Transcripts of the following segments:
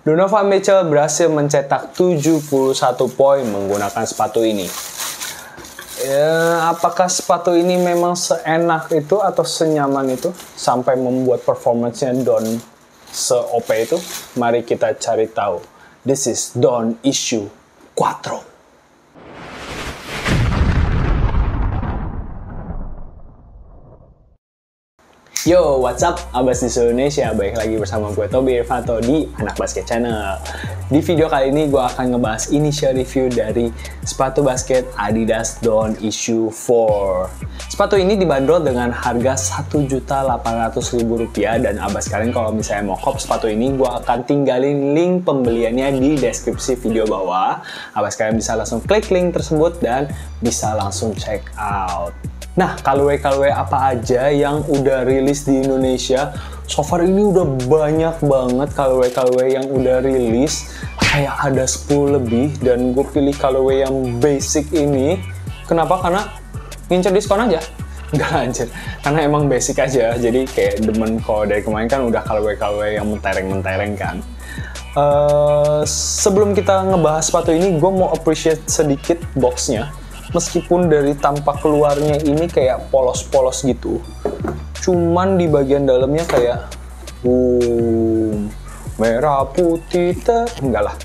Donovan Mitchell berhasil mencetak 71 poin menggunakan sepatu ini. Apakah sepatu ini memang seenak itu atau senyaman itu sampai membuat performance-nya Don se-OP itu? Mari kita cari tahu. This is Don Issue 4. Yo, what's up? Abas di seluruh Indonesia. Baik lagi bersama gue Tobi Irvanto di Anak Basket Channel. Di video kali ini gue akan ngebahas initial review dari sepatu basket Adidas Don Issue 4. Sepatu ini dibanderol dengan harga Rp1.800.000 dan Abas kalian kalau misalnya mau cop sepatu ini, gue akan tinggalin link pembeliannya di deskripsi video bawah. Abas kalian bisa langsung klik link tersebut dan bisa langsung check out. Nah, colorway apa aja yang udah rilis di Indonesia? So far ini udah banyak banget colorway yang udah rilis. Kayak ada 10 lebih dan gue pilih colorway yang basic ini. Kenapa? Karena ngincer diskon aja. Enggak lanjut. Karena emang basic aja. Jadi kayak demen kalau dari kemarin kan udah colorway yang mentereng-mentereng kan. Sebelum kita ngebahas sepatu ini, gue mau appreciate sedikit boxnya. Meskipun dari tampak keluarnya ini kayak polos-polos gitu, cuman di bagian dalamnya kayak merah putih enggak lah.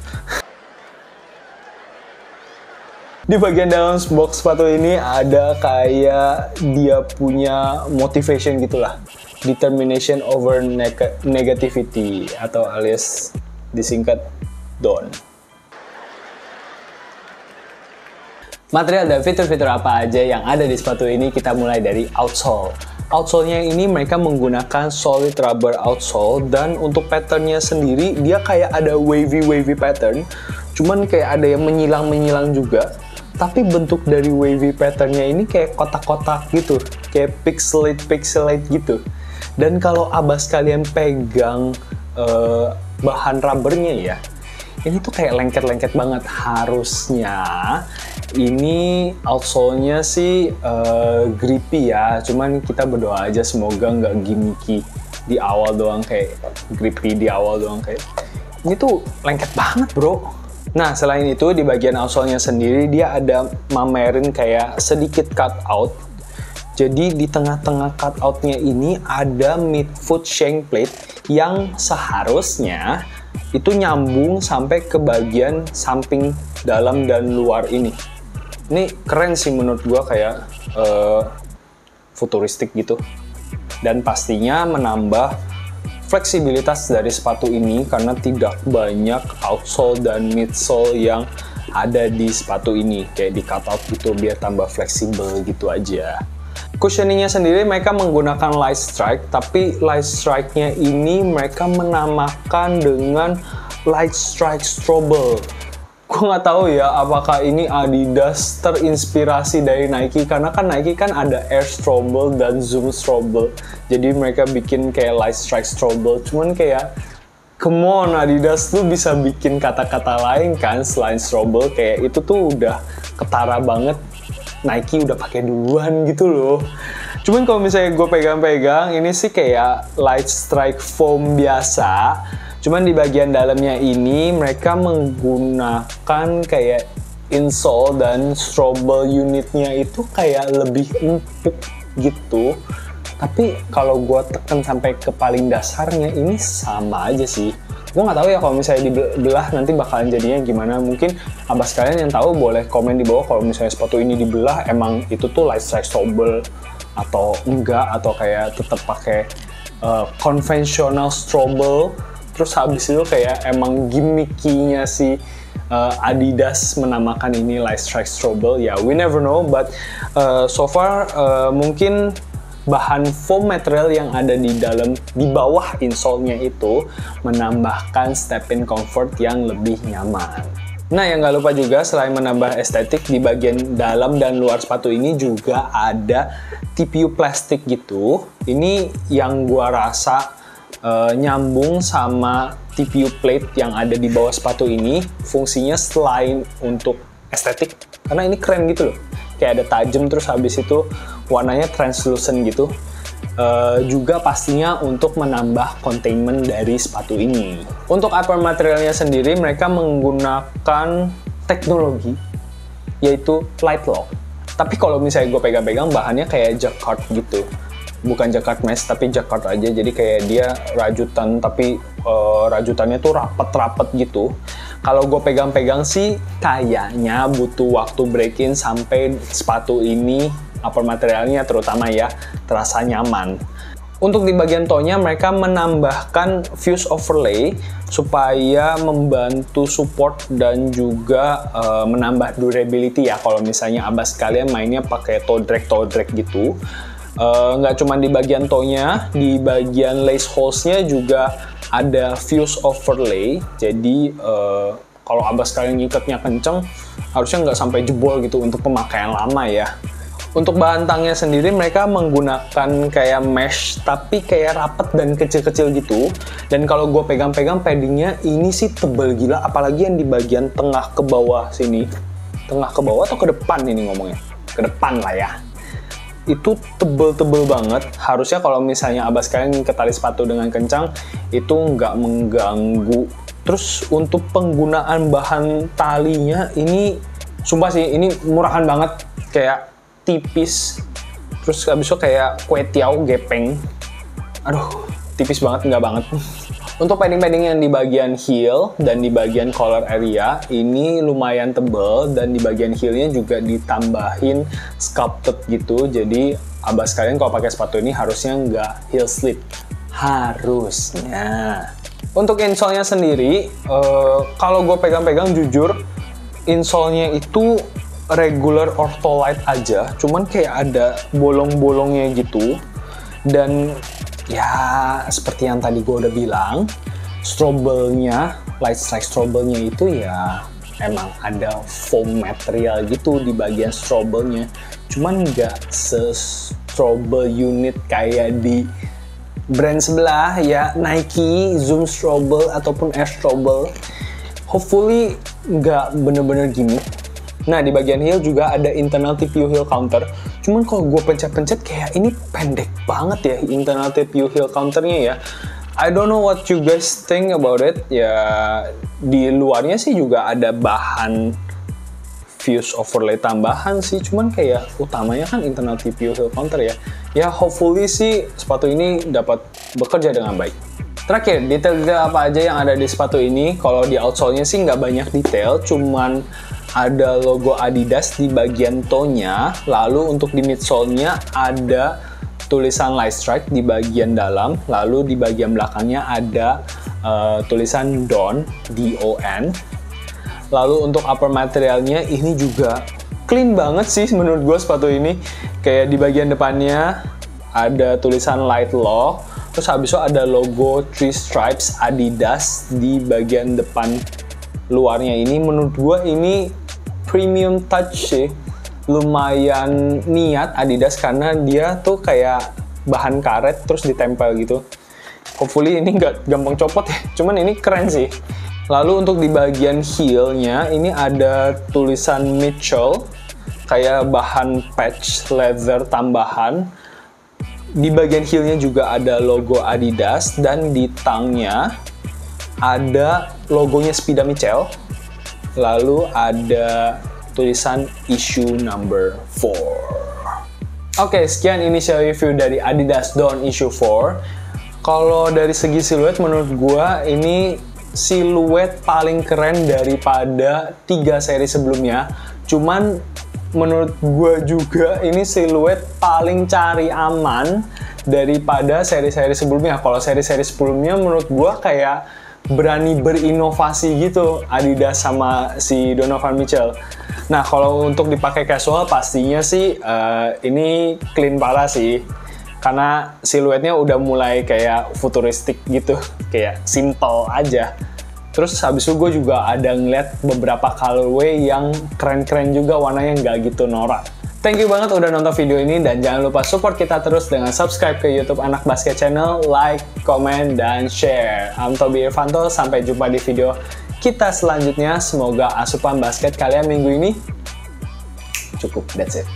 Di bagian dalam box sepatu ini ada kayak dia punya motivation gitulah, determination over negativity atau alias disingkat DON. Material dan fitur-fitur apa aja yang ada di sepatu ini, kita mulai dari outsole. Outsole-nya ini mereka menggunakan solid rubber outsole dan untuk patternnya sendiri dia kayak ada wavy pattern, cuman kayak ada yang menyilang juga. Tapi bentuk dari wavy patternnya ini kayak kotak-kotak gitu, kayak pixelate gitu. Dan kalau Abas kalian pegang bahan rubbernya ya, ini tuh kayak lengket-lengket banget. Harusnya ini outsole-nya sih grippy ya, cuman kita berdoa aja semoga nggak gimmicky di awal doang, kayak grippy di awal doang kayak. Ini tuh lengket banget bro. Nah selain itu di bagian outsole-nya sendiri dia ada mamerin kayak sedikit cut out. Jadi di tengah-tengah cutout-nya ini ada midfoot shank plate yang seharusnya itu nyambung sampai ke bagian samping dalam dan luar ini. Ini keren sih menurut gua, kayak futuristik gitu. Dan pastinya menambah fleksibilitas dari sepatu ini karena tidak banyak outsole dan midsole yang ada di sepatu ini. Kayak di cutout gitu biar tambah fleksibel gitu aja. Cushioningnya sendiri mereka menggunakan light strike, tapi light strike-nya ini mereka menamakan dengan light strike strobel. Gue nggak tahu ya apakah ini Adidas terinspirasi dari Nike, karena kan Nike kan ada Air Strobel dan Zoom Strobel. Jadi mereka bikin kayak light strike strobel, cuman kayak come on, Adidas tuh bisa bikin kata-kata lain kan selain strobel, kayak itu tuh udah ketara banget. Nike udah pakai duluan gitu loh. Cuman kalau misalnya gue pegang-pegang, ini sih kayak light strike foam biasa. Cuman di bagian dalamnya ini mereka menggunakan kayak insole dan strobel unitnya itu kayak lebih empuk gitu. Tapi kalau gue tekan sampai ke paling dasarnya ini sama aja sih. Gue nggak tahu ya kalau misalnya dibelah nanti bakalan jadinya gimana. Mungkin Abas kalian yang tahu boleh komen di bawah kalau misalnya sepatu ini dibelah emang itu tuh light strike strobel atau enggak, atau kayak tetap pakai konvensional strobel. Terus habis itu kayak emang gimmicky-nya si Adidas menamakan ini light strike strobel. Ya, we never know, but so far mungkin bahan foam material yang ada di dalam, di bawah insole-nya itu menambahkan step-in comfort yang lebih nyaman. Nah, yang nggak lupa juga selain menambah estetik, di bagian dalam dan luar sepatu ini juga ada TPU plastik gitu. Ini yang gua rasa nyambung sama TPU plate yang ada di bawah sepatu ini. Fungsinya selain untuk estetik, karena ini keren gitu loh. Kayak ada tajam terus habis itu warnanya translucent gitu. juga pastinya untuk menambah containment dari sepatu ini. Untuk upper materialnya sendiri, mereka menggunakan teknologi yaitu light lock. Tapi kalau misalnya gue pegang-pegang, bahannya kayak jacquard gitu. Bukan jacquard mesh, tapi jacquard aja. Jadi kayak dia rajutan, tapi rajutannya tuh rapet-rapet gitu. Kalau gue pegang-pegang sih, kayaknya butuh waktu break-in sampai sepatu ini, upper materialnya terutama ya, terasa nyaman. Untuk di bagian toe-nya, mereka menambahkan fuse overlay supaya membantu support dan juga menambah durability ya. Kalau misalnya abas kalian mainnya pakai toe drag gitu. Nggak cuma di bagian toe-nya, di bagian lace holes-nya juga ada fuse overlay. Jadi kalau abas kalian ngikatnya kenceng, harusnya nggak sampai jebol gitu untuk pemakaian lama ya. Untuk bahan tangnya sendiri mereka menggunakan kayak mesh tapi kayak rapet dan kecil-kecil gitu. Dan kalau gue pegang-pegang paddingnya ini sih tebel gila, apalagi yang di bagian tengah ke bawah sini. Tengah ke bawah atau ke depan ini ngomongnya? Ke depan lah ya. Itu tebel-tebel banget. Harusnya kalau misalnya abas kalian ngikat tali sepatu dengan kencang, itu nggak mengganggu. Terus untuk penggunaan bahan talinya ini, sumpah sih ini murahan banget, kayak tipis, terus habis itu kayak kue tiaw gepeng. Aduh, tipis banget, nggak banget. Untuk padding-padding yang di bagian heel dan di bagian collar area ini lumayan tebal, dan di bagian heelnya juga ditambahin sculpted gitu. Jadi abas kalian kalau pakai sepatu ini harusnya nggak heel slip, harusnya. Untuk insole-nya sendiri, kalau gue pegang-pegang jujur, insole-nya itu regular ortholite aja, cuman kayak ada bolong-bolongnya gitu. Dan ya seperti yang tadi gue udah bilang, strobelnya, light strike strobelnya itu ya emang ada foam material gitu di bagian strobelnya, cuman nggak se-strobel unit kayak di brand sebelah ya, Nike, Zoom strobel ataupun Air strobel. Hopefully nggak bener-bener gimmick. Nah, di bagian heel juga ada internal TPU heel counter. Cuman kalau gue pencet-pencet kayak ini pendek banget ya internal TPU heel counternya ya. I don't know what you guys think about it. Ya, di luarnya sih juga ada bahan fuse overlay tambahan sih. Cuman kayak utamanya kan internal TPU heel counter ya. Ya, hopefully sih sepatu ini dapat bekerja dengan baik. Terakhir, detail-detail apa aja yang ada di sepatu ini. Kalau di outsole-nya sih nggak banyak detail, cuman ada logo Adidas di bagian toe-nya. Lalu untuk di midsole-nya ada tulisan Light Strike di bagian dalam. Lalu di bagian belakangnya ada tulisan Don, D-O-N. Lalu untuk upper materialnya ini juga clean banget sih menurut gue sepatu ini. Kayak di bagian depannya ada tulisan Light Lock. Terus habis itu ada logo 3 stripes Adidas di bagian depan luarnya ini. Menurut gue ini premium touch sih. Lumayan niat Adidas karena dia tuh kayak bahan karet terus ditempel gitu. Hopefully ini nggak gampang copot ya. Cuman ini keren sih. Lalu untuk di bagian heel-nya ini ada tulisan Mitchell. Kayak bahan patch leather tambahan. Di bagian heel-nya juga ada logo Adidas, dan di tangnya ada logonya Spida Mitchell. Lalu ada tulisan issue number 4. Oke, sekian initial review dari Adidas Don issue 4. Kalau dari segi siluet, menurut gua ini siluet paling keren daripada 3 seri sebelumnya. Cuman menurut gue juga ini siluet paling cari aman daripada seri-seri sebelumnya. Kalau seri-seri sebelumnya menurut gue kayak berani berinovasi gitu Adidas sama si Donovan Mitchell. Nah, kalau untuk dipakai casual pastinya sih ini clean parah sih. Karena siluetnya udah mulai kayak futuristik gitu, kayak simple aja. Terus habis itu gue juga ada ngeliat beberapa colorway yang keren-keren juga, warnanya nggak gitu norak. Thank you banget udah nonton video ini, dan jangan lupa support kita terus dengan subscribe ke YouTube Anak Basket Channel, like, comment, dan share. I'm Tobi Irvanto, sampai jumpa di video kita selanjutnya. Semoga asupan basket kalian minggu ini cukup, that's it.